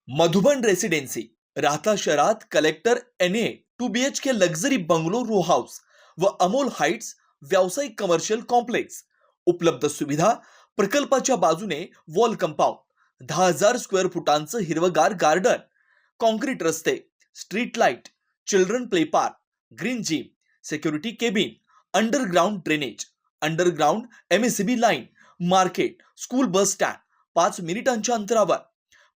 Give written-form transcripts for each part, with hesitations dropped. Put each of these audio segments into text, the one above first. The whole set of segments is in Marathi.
मधुबन रेसिडेन्सी राहता शहरात collector NA 2BHK luxury bungalow row house व अमोल हाइट्स व्यावसायिक कमर्शियल कॉम्प्लेक्स. उपलब्ध सुविधा प्रकल्पाच्या बाजूने वॉल कंपाऊंड, 10,000 स्क्वेअर फुटांचं हिरवगार गार्डन, कॉन्क्रीट रस्ते, street light, children play park, green gym, security cabin, underground drainage, underground MSCB line, market, school bus stand 5 मिनिटांच्या अंतरावर.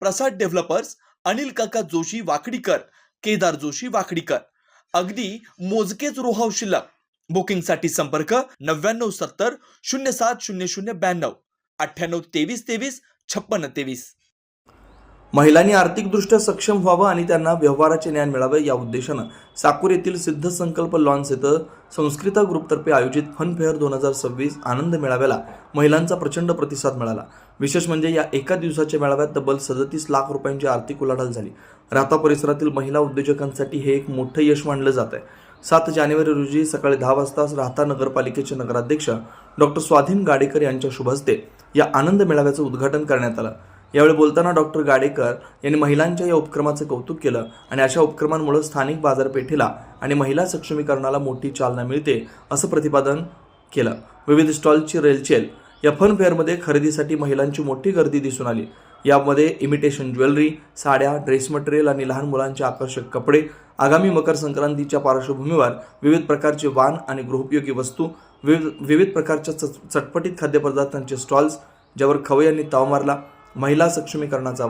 प्रसाद डेव्हलपर्स, अनिल काका जोशी वाकडीकर, केदार जोशी वाकडीकर. अगदी मोजकेच रो हाऊस शिल्लक. बुकिंगसाठी संपर्क 9970 070092 9823 23 5623. महिलांनी आर्थिकदृष्ट्या सक्षम व्हावं आणि त्यांना व्यवहाराचे ज्ञान मिळावे या उद्देशानं साकूर येथील सिद्ध संकल्प लॉन्स येथे संस्कृता ग्रुपतर्फे आयोजित फन फेअर 2026 आनंद मेळाव्याला महिलांचा प्रचंड प्रतिसाद मिळाला. विशेष म्हणजे या एका दिवसाच्या मेळाव्यात तब्बल 37 लाख रुपयांची आर्थिक उलाढाल झाली. राहता परिसरातील महिला उद्योजकांसाठी हे एक मोठं यश मानलं जात आहे. 7 जानेवारी रोजी सकाळी 10 वाजता राहता नगरपालिकेचे नगराध्यक्ष डॉक्टर स्वाधीन गाडेकर यांच्या शुभ हस्ते या आनंद मेळाव्याचं उद्घाटन करण्यात आलं. यावेळी बोलताना डॉक्टर गाडेकर यांनी महिलांच्या या उपक्रमाचं कौतुक केलं आणि अशा उपक्रमांमुळे स्थानिक बाजारपेठेला आणि महिला सक्षमीकरणाला मोठी चालना मिळते असं प्रतिपादन केलं. विविध स्टॉलची रेलचेल. या फन फेअरमध्ये खरेदीसाठी महिलांची मोठी गर्दी दिसून आली. यामध्ये इमिटेशन ज्वेलरी, साड्या, ड्रेस मटेरियल आणि लहान मुलांचे आकर्षक कपडे. आगामी मकर संक्रांतीच्या पार्श्वभूमीवर विविध प्रकारचे वाण आणि गृहोपयोगी वस्तू, विविध प्रकारच्या चटपटीत खाद्यपदार्थांचे स्टॉल्स ज्यावर खवय्यांनी ताव मारला. महिला सक्षमीकरणाचा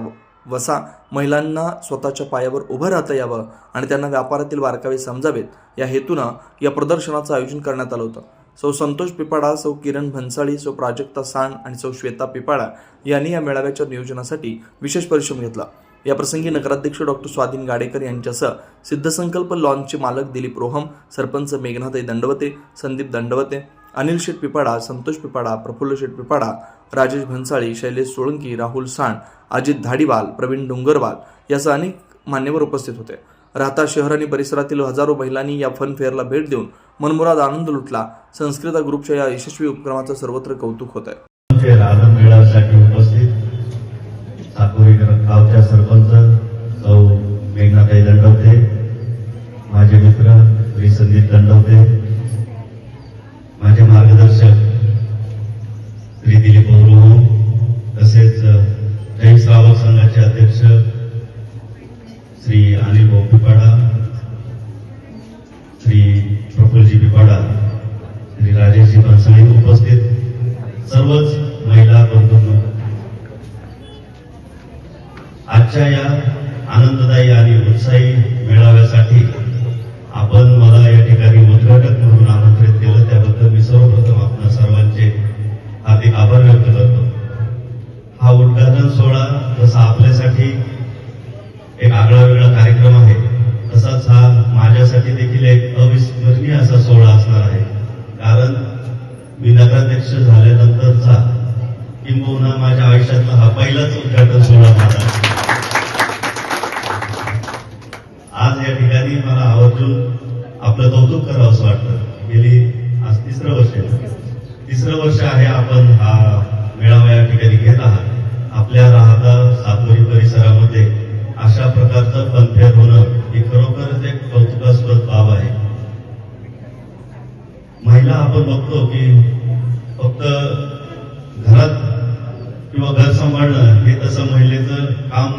वसा. महिलांना स्वतःच्या पायावर उभं राहता यावं आणि त्यांना व्यापारातील बारकावे समजावेत या हेतूनं या प्रदर्शनाचं आयोजन करण्यात आलं होतं. सौ संतोष पिपाडा, सौ किरण भन्साळी, सौ प्राजक्ता सांड आणि सौ श्वेता पिपाडा यांनी या मेळाव्याच्या नियोजनासाठी विशेष परिश्रम घेतला. या प्रसंगी नगराध्यक्ष डॉक्टर स्वाधीन गाडेकर यांच्यासह सिद्धसंकल्प लॉन्सचे मालक दिलीप रोहम, सरपंच मेघनाताई दंडवते, संदीप दंडवते, अनिल शेठ पिपाडा, संतोष पिपाडा, प्रफुल्ल शेठ पिपाडा, राजेश भन्साळी, शैलेश सोळंकी, राहुल सांड, अजित धाडीवाल, प्रवीण डोंगरवाल यासह अनेक मान्यवर उपस्थित होते. राहता शहर आणि परिसरातील हजारो महिलांनी या फन फेअरला भेट देऊन मनमुराद आनंद लुटला. संस्कृता ग्रुपच्या या यशस्वी उपक्रमाचं सर्वत्र कौतुक होत आहे. आनंद मेळाव्यासाठी उपस्थित साकोरी गावच्या सरपंच सौ मेघनाताई दंडवते, माझे मित्र श्री संदीप दंडवते, माझे मार्गदर्शक श्री दिलीप रोहम, तसेच जैन श्रावक संघाचे अध्यक्ष श्री अनिल भाऊ पिपाडा, श्री प्रफुल्लजी पिपाडा, श्री राजेशजी भन्साळी, उपस्थित सर्वच महिला बंधूंनो, आजच्या या आनंददायी आणि उत्साही मेळाव्यासाठी आपण मला या ठिकाणी उद्घाटक म्हणून आमंत्रित केलं त्याबद्दल मी सर्वप्रथम आपल्या सर्वांचे हार्दिक आभार व्यक्त करतो. हा उद्घाटन सोहळा जसा आपल्यासाठी एक आगळा वेगळा कार्यक्रम आहे तसाच हा माझ्यासाठी देखील एक अविस्मरणीय असा सोहळा असणार आहे. कारण मी नगराध्यक्ष झाल्यानंतरचा किंबहुना माझ्या आयुष्यातला हा पहिलाच उद्घाटन सोहळा माझा. आज या ठिकाणी मला आवर्जून आपलं कौतुक करावं असं वाटतं. गेली आज तिसरं वर्ष आहे आपण हा मेळावा या ठिकाणी घेत आहात. आपल्या राहता साकोरी परिसरामध्ये अशा प्रकारचं फन फेअर होणं ही खरोखरच एक कौतुकास्पद बाब आहे. महिला आपण बघतो की फक्त घरात किंवा घर सांभाळणं हे तसं महिलेचं काम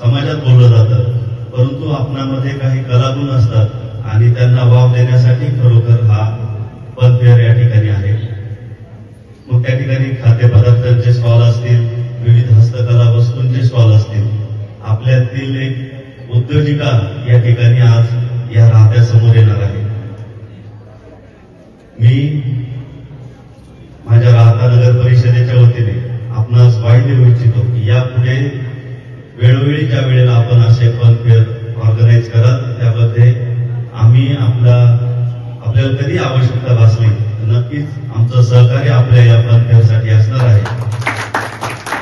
समाजात बोललं जातं, परंतु आपणामध्ये काही कलागुण असतात आणि त्यांना वाव देण्यासाठी खरोखर हा फन फेअर या ठिकाणी आहे. मग त्या ठिकाणी खाद्यपदार्थांचे स्टॉल असतील, विविध हस्तकला वस्तूंचे स्टॉल असतील. आपल्यातील एक उद्योजिका या ठिकाणी आज या राहत्यासमोर येणार आहे. मी माझ्या राहता नगर परिषदेच्या वतीने आपणास ग्वाही देऊ इच्छितो की यापुढे वेळोवेळी ज्या वेळेला आपण असे फन फेअर ऑर्गनाईज कराल त्यामध्ये आम्ही आपल्याला कधी आवश्यकता भासली तर नक्कीच आमचं सहकार्य आपल्या या फन फेअरसाठी असणार आहे.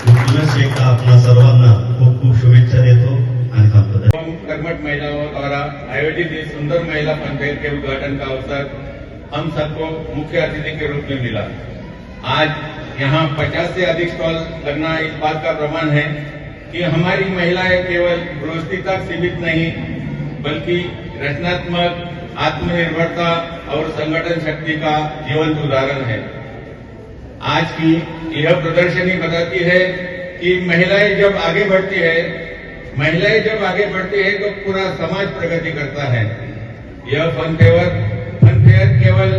पुनश्च एकदा आपल्या सर्वांना खूप खूप शुभेच्छा देतो आणि थांबतो. कर्मठ महिलाओं द्वारा आयोजित इस सुंदर महिला फन फेयर के उद्घाटन का अवसर हम सबको मुख्य अतिथि के रूप में मिला. आज यहाँ 50 से अधिक स्टॉल लगना इस बात का प्रमाण है कि हमारी महिलाएं केवल गृहस्थी तक सीमित नहीं बल्कि रचनात्मक, आत्मनिर्भरता और संगठन शक्ति का जीवंत उदाहरण है। आज की यह प्रदर्शनी बताती है कि महिलाएं जब आगे बढ़ती है तो पूरा समाज प्रगति करता है। यह फन फेयर केवल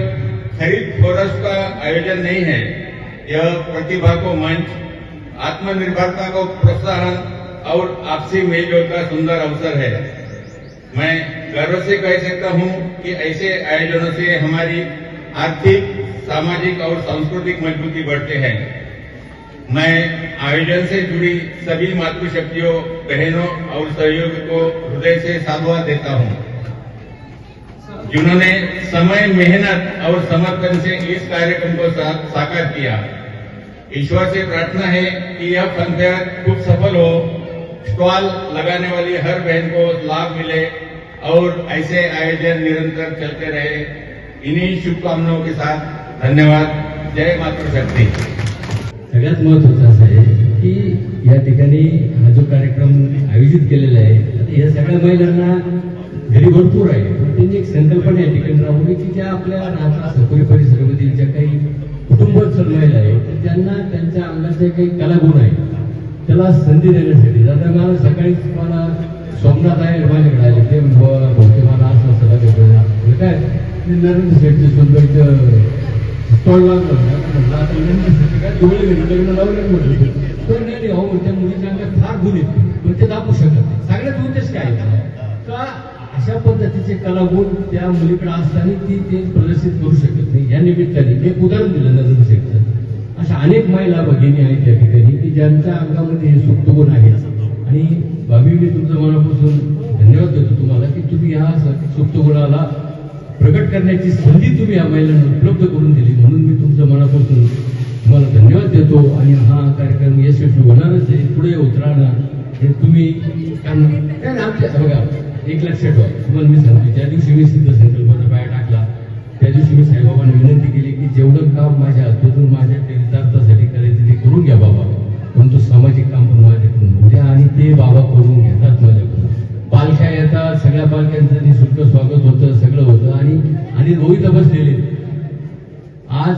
खरीद फरोख्त का आयोजन नहीं है, यह प्रतिभा को मंच, आत्मनिर्भरता को प्रोत्साहन और आपसी मेलजोल का सुंदर अवसर है। मैं गर्व से कह सकता हूं कि ऐसे आयोजनों से हमारी आर्थिक, सामाजिक और सांस्कृतिक मजबूती बढ़ते हैं। मैं आयोजन से जुड़ी सभी मातृशक्तियों, बहनों और सहयोगियों को हृदय से साधुवाद देता हूं, जिन्होंने समय, मेहनत और समर्पण से इस कार्यक्रम को साकार किया। ईश्वर से प्रार्थना है कि यह फन फेयर खूब सफल हो, स्टॉल लगाने वाली हर बहन को लाभ मिले और ऐसे आयोजन निरंतर चलते रहे। इन्हीं शुभकामनाओं के साथ धन्यवाद। जय मातृशक्ती। सगळ्यात महत्त्वाचं असं आहे की या ठिकाणी हा जो कार्यक्रम आयोजित केलेला आहे, आता या सगळ्या महिलांना घरी भरपूर आहे, पण त्यांनी एक संकल्पना या ठिकाणी राबवली की ज्या आपल्या राहता साकोरी परिसरामधील ज्या काही कुटुंबोत्सव महिला आहे तर त्यांना त्यांच्या अंगाचे काही कलागुण आहे त्याला संधी देण्यासाठी. आता मला सकाळीच मला सोमनाथ आहे माझ्याकडे आले, ते बहुतेक मला असं सगळं भेटलं काय नरेंद्र शेठचे सुंदर स्टॉल लागला म्हटलं आता नरेंद्र काय डोळे लग्न लावले म्हटलं तर नाही हो, त्या मुलीच्या अंगात फार गुण येते पण ते दाखवू शकत नाही. सगळ्यात उद्देश काय का अशा पद्धतीचे कलागुण त्या मुलीकडे असताना ती ते प्रदर्शित करू शकत नाही. या निमित्ताने एक उदाहरण दिलं नरेंद्र शेठचं. अशा अनेक महिला भगिनी आहेत त्या ठिकाणी की ज्यांच्या अंगामध्ये हे सुप्त गुण आहेत. आणि भाभी, मी तुमचं मनापासून धन्यवाद देतो तुम्हाला की तुम्ही ह्या सुप्त गुणाला प्रकट करण्याची संधी तुम्ही या महिलांना उपलब्ध करून दिली, म्हणून मी तुमचं मनापासून तुम्हाला धन्यवाद देतो. आणि हा कार्यक्रम यशस्वी होणारच आहे, पुढे उतरणार हे तुम्ही कारण आमच्या बघा एक लक्षात ठेवा. तुम्हाला मी सांगतो, ज्या दिवशी मी सिद्ध संकल्पाचा पाया टाकला त्या दिवशी मी साईबाबांना विनंती केली की जेवढं काम माझ्या हातून माझ्या चरितार्थासाठी करायचं ते करून घ्या बाबा, परंतु सामाजिक काम पण माझ्याकडून होऊ द्या. आणि ते बाबा करून घेतात माझ्याकडून. पालख्या येतात, सगळ्या पालख्यांचं निःशुल्क स्वागत होतं, सगळं होतं. आणि रोहित बसलेले आज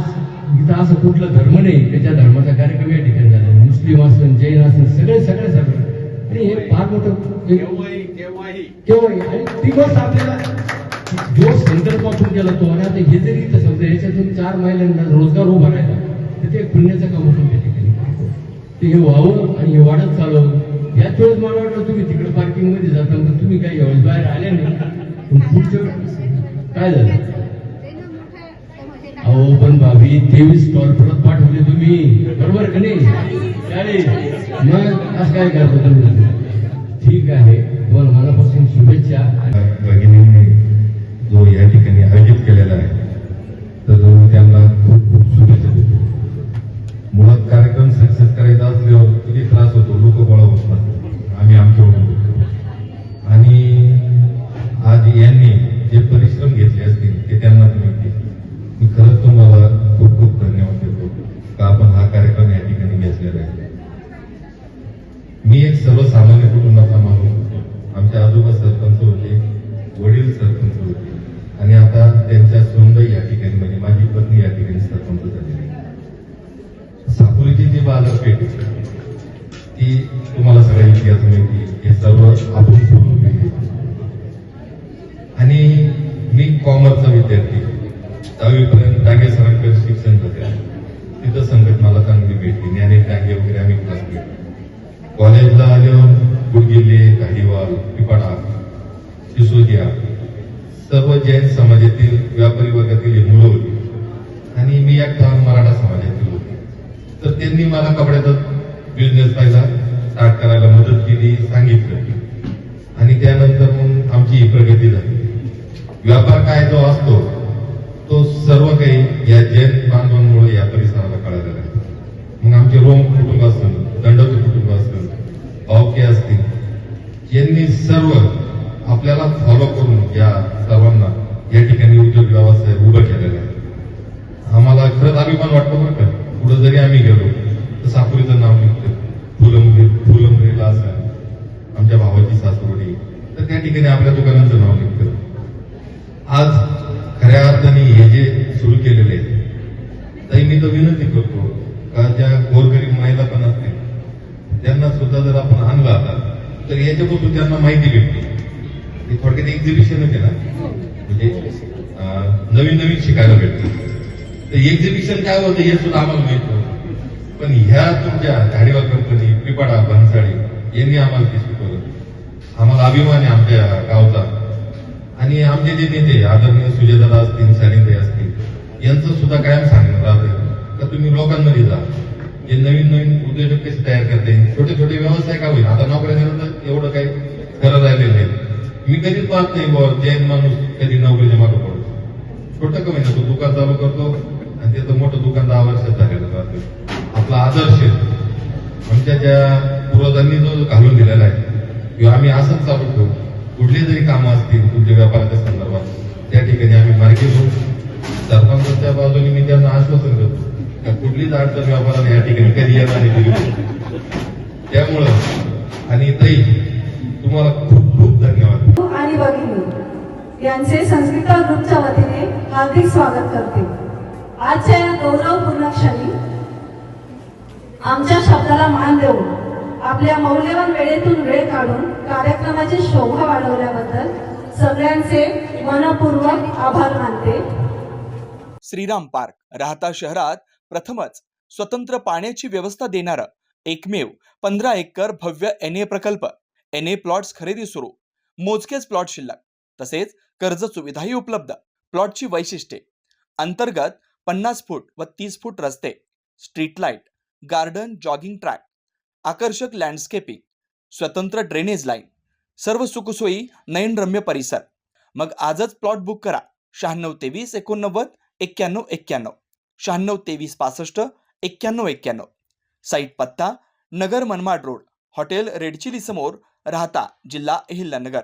इथं असं कुठला धर्म नाही त्याच्या धर्माचा कार्यक्रम या ठिकाणी झाला. मुस्लिम असेल, जैन असेल, सगळे आणि हे फार मोठं केव्हाही. आणि ती गोष्ट आपल्याला जो संकल्प आपण केला तो, आणि आता हे जरी इथं समजा याच्यातून 4 महिलांना रोजगार उभा राहिला तर ते पुण्याचं काम आपण त्या ठिकाणी ते हे व्हावं आणि हे वाढत चालवं. याच वेळेस मला वाटलं तुम्ही तिकडे पार्किंग मध्ये जाता तर तुम्ही काही यावेळेस बाहेर आले नाही, पण पुढचं काय झालं अहो. पण भाभी 23 स्टॉल परत पाठवले तुम्ही, बरोबर का नाही? मग असं काय करतो तुम्ही? ठीक आहे, तुम्हाला मनापासून शुभेच्छा. भगिनींनी जो या ठिकाणी आयोजित केलेला आहे तर त्यांना खूप खूप शुभेच्छा देतो. मुळात कार्यक्रम सक्सेस करायचा असल्यावर किती त्रास होतो, लोक गोळा होत नसतात, आम्ही आमच्याकडून होतो. आणि आज यांनी जे परिश्रम घेतले असतील ते त्यांनाच मिळतील. मी खरंच तुम्हाला खूप खूप धन्यवाद देतो का आपण हा कार्यक्रम या ठिकाणी घेतलेला आहे. मी एक सर्वसामान्य कुटुंबाचा माणूस होतो. आमचे आजोबा सरपंच होते, वडील सरपंच होते आणि आता त्यांच्या सुनबाई या ठिकाणी म्हणजे माझी पत्नी या ठिकाणी सरपंच झालेली. साकोरीची जी बाजारपेठ ती तुम्हाला सगळा इतिहास माहिती, हे सर्व आपण सुरू केले. आणि मी कॉमर्सचा विद्यार्थी, 10वीपर्यंत डांगे सरांकडे शिक्षण झाले. तिथं संगत मला चांगली भेटली, ज्ञानेश डांगे वगैरे आम्ही क्लास केले. कॉलेजला आल्यावर गुडगिल्ले, घाडीवाल, पिपाडा, सिसोदिया सर्व जैन समाजातील व्यापारी वर्गातील मुलं होती आणि मी एकटा मराठा समाजातील होते. तर त्यांनी मला कपड्याचा बिझनेस पहिला स्टार्ट करायला मदत केली, सांगितलं आणि त्यानंतर मग आमची ही प्रगती झाली. व्यापार काय जो असतो तो सर्व काही या जैन बांधवांमुळे या परिसराला कळालेला आहे. मग आमचे रोम कुटुंब असेल, दंडोती कुटुंब असेल, भावके असतील, यांनी सर्व आपल्याला फॉलो करून या सर्वांना या ठिकाणी उद्योग व्यवसाय उभं केलेला आहे. आम्हाला खरंच अभिमान वाटतो बरं का. पुढे जरी आम्ही गेलो तर साकोरीचं नाव निघतं. फुलंब्रीला असेल, आमच्या भावाची सासवडी, तर त्या ठिकाणी आपल्या दुकानाचं नाव निघतं. आज खऱ्या अर्थाने हे जे सुरू केलेले आहे, ताई मी तर विनंती करतो का ज्या गोरगरीब महिला पण असतील त्यांना सुद्धा जर आपण आणला तर याच्यापासून त्यांना माहिती भेटते. हे थोडक्यात एक्झिबिशनच आहे ना, म्हणजे नवीन नवीन शिकायला भेटतं. तर एक्झिबिशन काय होतं हे सुद्धा आम्हाला माहित नव्हतं, पण ह्या तुमच्या झाडीवा कंपनी, पिपाडा, भन्साळी यांनी आम्हाला ते शिकवलं. आम्हाला अभिमान आहे आमच्या गावचा. आणि आमचे जे नेते आदरणीय सुजयदादा असतील, सानिंदे असतील, यांचं सुद्धा कायम सांगणं राहतं का तुम्ही लोकांमध्ये जा, जे नवीन नवीन उद्योजक कसे तयार करते, छोटे छोटे व्यवसाय का होईल. आता नोकऱ्या देणं तर एवढं काही खरं राहिलेलं नाही. मी कधीच पाहत नाही बाबा जैन माणूस कधी नोकरीच्या मागं पडतो. छोटं का म्हणजे तो दुकान चालू करतो आणि त्याचं मोठं दुकान 10 वर्षात झालेलं राहतं. आपला आदर्श आमच्या ज्या पूर्वजांनी जो घालून दिलेला आहे किंवा आम्ही असंच चालू ठेवू. कुठली जरी कामं असतील तुमच्या व्यापाराच्या संदर्भात त्या ठिकाणी आम्ही मार्गी घेऊ. सरपंचाच्या बाजूने मी त्यांना आश्वासन देतो का कुठलीच अडचण व्यापाराला या ठिकाणी कधी येणार नाही. त्यामुळं आणि ताई तुम्हाला खूप खूप धन्यवाद. आणि भगिनी यांचे संस्कृता ग्रुपच्या वतीने हार्दिक स्वागत करते. आजच्या या गौरवपूर्ण क्षणी आमच्या शब्दाला मान देऊन आपल्या मौल्यवान वेळेतून वेळ काढून कार्यक्रमाची शोभा वाढवल्याबद्दल सगळ्यांचे मनपूर्वक आभार मानते. श्रीराम पार्क राहता शहरात प्रथमच स्वतंत्र पाण्याची व्यवस्था देणारं एकमेव 15 एकर भव्य NA प्रकल्प. NA प्लॉट्स खरेदी सुरू, मोजकेच प्लॉट शिल्लक, तसेच कर्ज सुविधाही उपलब्ध. प्लॉटची वैशिष्ट्ये: अंतर्गत 50 फूट व 30 फूट रस्ते, street light, garden, jogging track, आकर्षक लँडस्केपिंग, स्वतंत्र ड्रेनेज लाईन, सर्व सुखसोयी, नयनरम्य परिसर. मग आजच प्लॉट बुक करा. 96 23 89 91 91, 96 23 65 91 91. साईट पत्ता: Nagar Manmad road, hotel red chilli समोर, राहता, जिल्हा अहिल्यानगर.